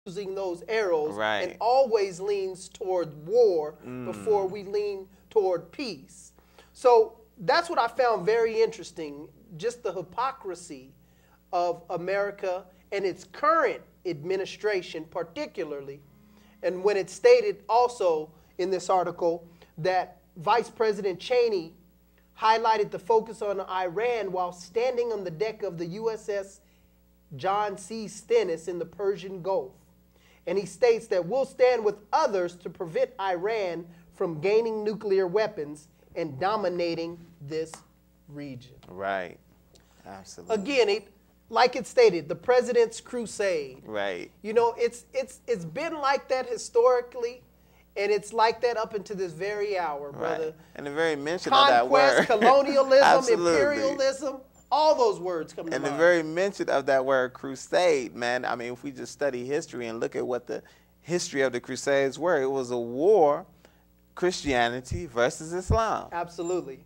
using those arrows Right. and always leans toward war before we lean toward peace. So that's what I found very interesting, just the hypocrisy of America and its current administration particularly. And when it stated also in this article that Vice President Cheney highlighted the focus on Iran while standing on the deck of the USS John C. Stennis in the Persian Gulf. And he states that we'll stand with others to prevent Iran from gaining nuclear weapons and dominating this region. Right. Absolutely. Again, like it stated, the president's crusade. Right. You know, it's been like that historically, and it's like that up until this very hour, brother. Right. And the very mention of that word. Conquest, colonialism, Absolutely. imperialism, all those words come to And mind. the very mention of that word crusade, man, I mean, if we just study history and look at what the history of the Crusades were, it was a war, Christianity versus Islam. Absolutely.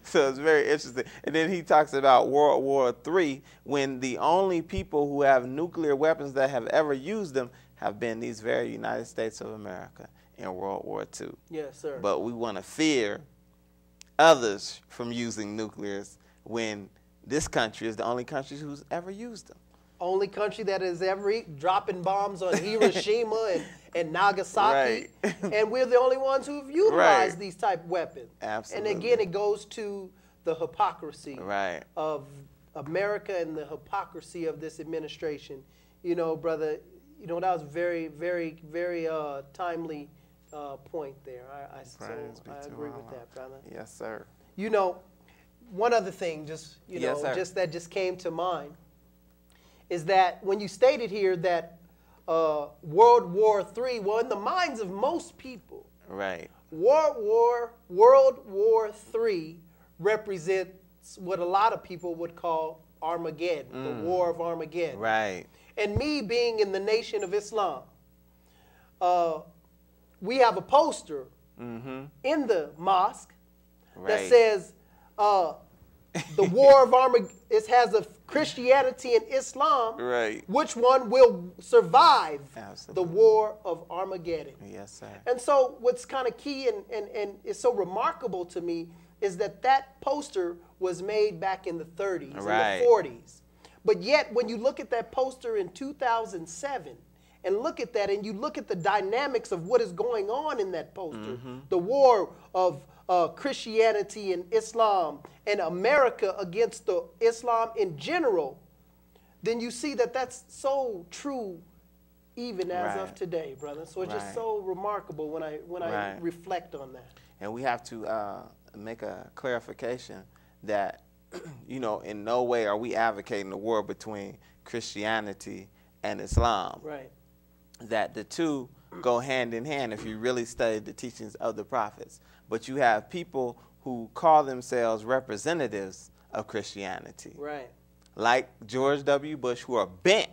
So it's very interesting. And then he talks about World War III, when the only people who have nuclear weapons that have ever used them have been these very United States of America in World War II. Yes, sir. But we want to fear others from using nuclears when this country is the only country who's ever used them. Only country that is ever dropping bombs on Hiroshima and Nagasaki. Right. And we're the only ones who've utilized Right. these type weapons. Absolutely. And again, it goes to the hypocrisy Right. of America and the hypocrisy of this administration. You know, brother, you know, that was very, very, very timely point there. I agree with that, brother. Yes, sir. You know, one other thing, just Yes, sir. that just came to mind, is that when you stated here that World War III, well, in the minds of most people, Right. World War III represents what a lot of people would call Armageddon, the War of Armageddon. Right. And me being in the Nation of Islam, we have a poster in the mosque that Right. says the War of Armageddon. It has a Christianity and Islam. Right. Which one will survive Absolutely. the War of Armageddon? Yes, sir. And so what's kind of key and is so remarkable to me is that that poster was made back in the 30s Right. and the 40s. But yet when you look at that poster in 2007 and look at that and you look at the dynamics of what is going on in that poster, the war of Christianity and Islam and America against the Islam in general, then you see that that's so true even as of Right. today, brother. So it's just Right. so remarkable when I Right. reflect on that. And we have to make a clarification that, you know, in no way are we advocating the war between Christianity and Islam. Right. That the two go hand in hand if you really study the teachings of the prophets. But you have people who call themselves representatives of Christianity, Right. like George W. Bush, who are bent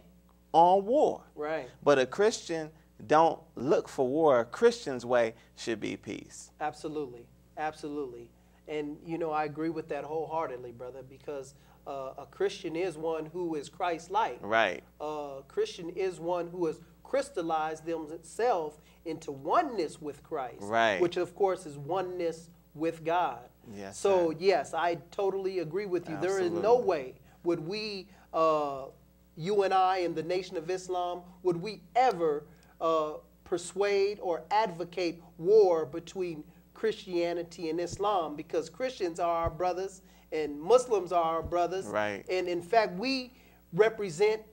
on war. Right. But a Christian don't look for war. A Christian's way should be peace. Absolutely. Absolutely. And, you know, I agree with that wholeheartedly, brother, because a Christian is one who is Christ-like. Right. A Christian is one who has crystallized themselves into oneness with Christ. Right. Which, of course, is oneness with God. Yes, So, sir. yes, I totally agree with you. There is no Absolutely. way would we, you and I and the Nation of Islam, would we ever persuade or advocate war between Christianity and Islam, because Christians are our brothers and Muslims are our brothers. Right. And in fact, we represent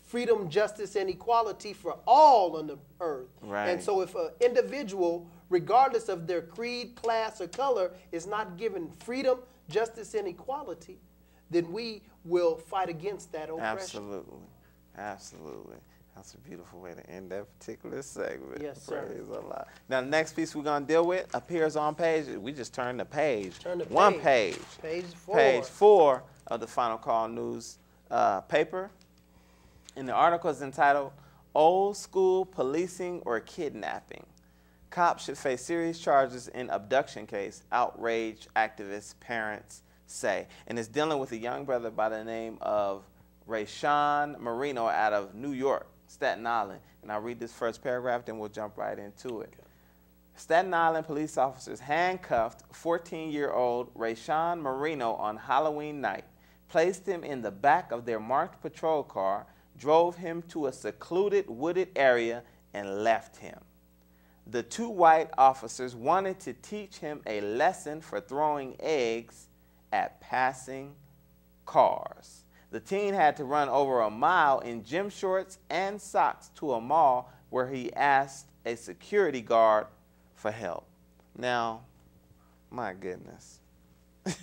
freedom, justice, and equality for all on the earth. Right. And so if an individual, regardless of their creed, class, or color, is not given freedom, justice, and equality, then we will fight against that oppression. Absolutely. Absolutely. That's a beautiful way to end that particular segment. Yes, sir. Praise Allah. Now, the next piece we're going to deal with appears on page. We just turned the page. Turn the One page. page. Page 4. Page 4 of the Final Call News paper. And the article is entitled, Old School Policing or Kidnapping. Cops should face serious charges in abduction case, outrage activists, parents say. And it's dealing with a young brother by the name of Rayshawn Marino out of New York. Staten Island. And I'll read this first paragraph, then we'll jump right into it. Okay. Staten Island police officers handcuffed 14-year-old Rayshawn Marino on Halloween night, placed him in the back of their marked patrol car, drove him to a secluded wooded area, and left him. The two white officers wanted to teach him a lesson for throwing eggs at passing cars. The teen had to run over a mile in gym shorts and socks to a mall where he asked a security guard for help. Now, my goodness.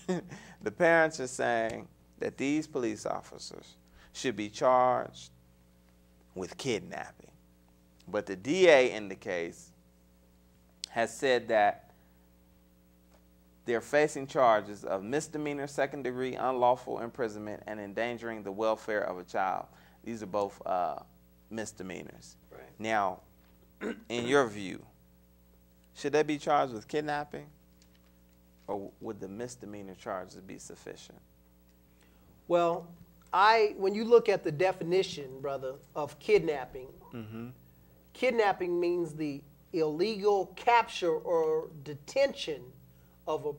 The parents are saying that these police officers should be charged with kidnapping. But the DA in the case has said that they're facing charges of misdemeanor, second-degree unlawful imprisonment, and endangering the welfare of a child. These are both misdemeanors. Right. Now, in your view, should they be charged with kidnapping, or would the misdemeanor charges be sufficient? Well, when you look at the definition, brother, of kidnapping, kidnapping means the illegal capture or detention of a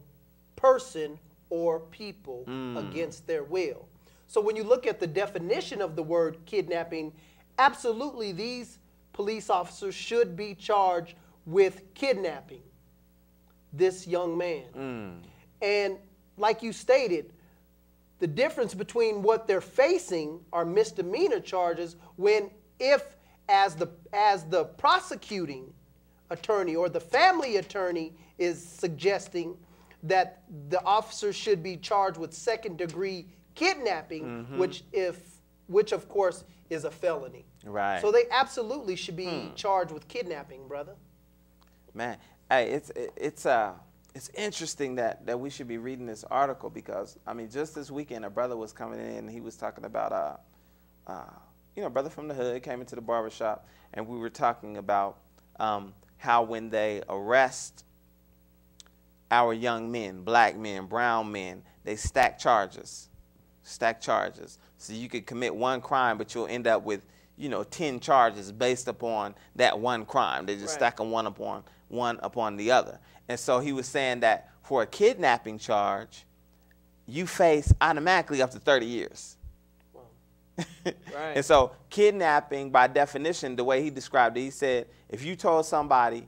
person or people against their will. So when you look at the definition of the word kidnapping, absolutely these police officers should be charged with kidnapping this young man. And like you stated, the difference between what they're facing are misdemeanor charges when if as the prosecuting attorney or the family attorney is suggesting that the officer should be charged with second-degree kidnapping, which of course is a felony. Right. So they absolutely should be charged with kidnapping, brother. Man, hey, it's interesting that we should be reading this article because, I mean, just this weekend a brother was coming in and he was talking about, a brother from the hood came into the barbershop and we were talking about how when they arrest our young men, black men, brown men, they stack charges. So you could commit one crime, but you'll end up with, 10 charges based upon that one crime. They just stack them one upon the other. And so he was saying that for a kidnapping charge, you face automatically up to 30 years. Wow. Right. And so kidnapping, by definition, the way he described it, he said, if you told somebody,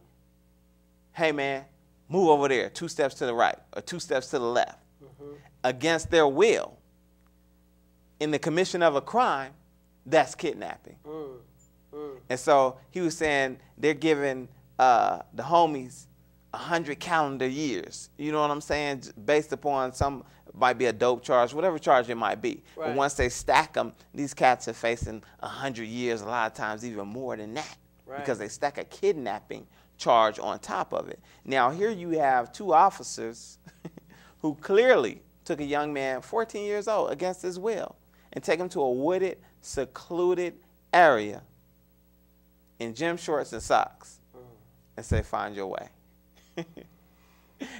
hey, man, move over there 2 steps to the right or 2 steps to the left, against their will, in the commission of a crime, that's kidnapping. And so he was saying they're giving the homies 100 calendar years. You know what I'm saying? Based upon might be a dope charge, whatever charge it might be. Right. But once they stack them, these cats are facing 100 years, a lot of times even more than that, because they stack a kidnapping charge on top of it. Now, here you have 2 officers who clearly took a young man, 14 years old, against his will, and take him to a wooded, secluded area in gym shorts and socks and say, find your way.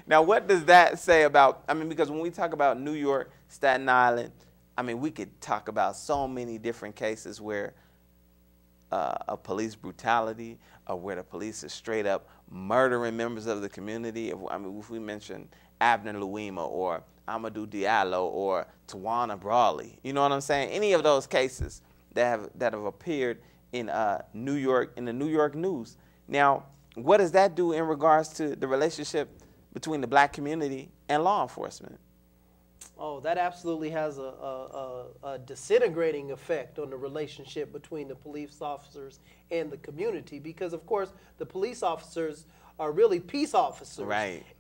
Now, what does that say about, because when we talk about New York, Staten Island, we could talk about so many different cases where a police brutality or where the police is straight up murdering members of the community. If we mention Abner Louima or Amadou Diallo or Tawana Brawley, you know what I'm saying? Any of those cases that have appeared in New York, in the New York news. Now, what does that do in regards to the relationship between the black community and law enforcement? Oh, that absolutely has a disintegrating effect on the relationship between the police officers and the community because, of course, the police officers are really peace officers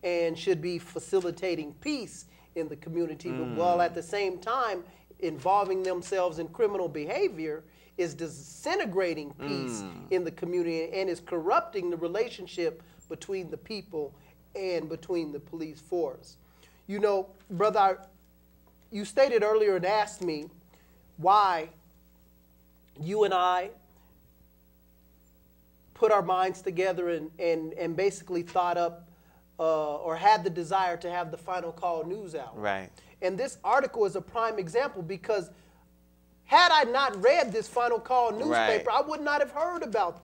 and should be facilitating peace in the community, but while at the same time involving themselves in criminal behavior is disintegrating peace in the community and is corrupting the relationship between the people and between the police force. You know, brother, you stated earlier and asked me why you and I put our minds together and basically thought up or had the desire to have the Final Call News Hour. Right. And this article is a prime example because Had I not read this Final Call newspaper, Right. I would not have heard about